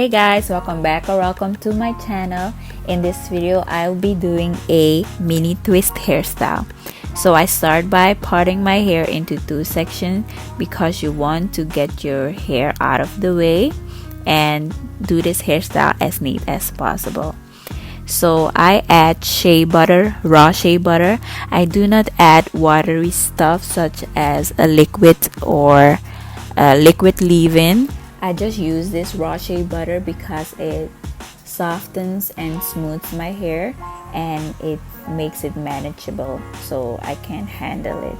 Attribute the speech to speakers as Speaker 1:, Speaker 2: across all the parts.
Speaker 1: Hey guys, welcome back or welcome to my channel. In this video I'll be doing a mini twist hairstyle. So I start by parting my hair into two sections because you want to get your hair out of the way and do this hairstyle as neat as possible. So I add shea butter, raw shea butter. I do not add watery stuff such as a liquid or a liquid leave-in. I just use this raw shea butter because it softens and smooths my hair and it makes it manageable so I can handle it.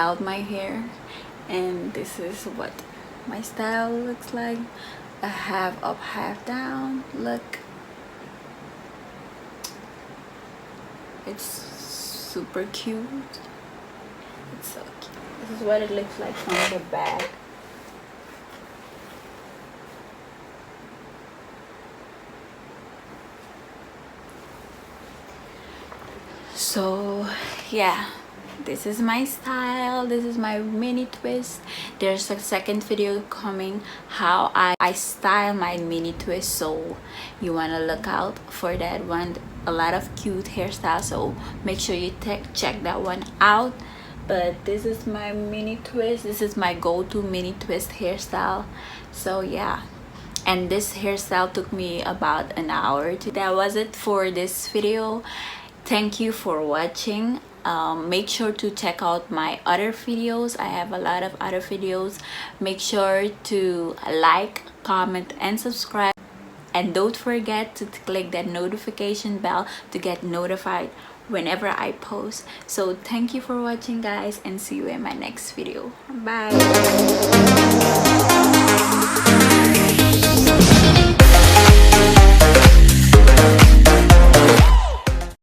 Speaker 1: styled my hair, and this is what my style looks like. A half up, half down look. It's super cute. It's so cute. This is what it looks like from the back. So yeah, this is my style. This is my mini twist. There's a second video coming how I style my mini twist, so you want to look out for that one. A lot of cute hairstyles, so make sure you check that one out. But this is my mini twist. This is my go-to mini twist hairstyle. So yeah, and this hairstyle took me about an hour. That was it for this video. Thank you for watching. Make sure to check out my other videos. I have a lot of other videos. Make sure to like, comment, and subscribe, and don't forget to click that notification bell to get notified whenever I post. So thank you for watching, guys, and see you in my next video. Bye.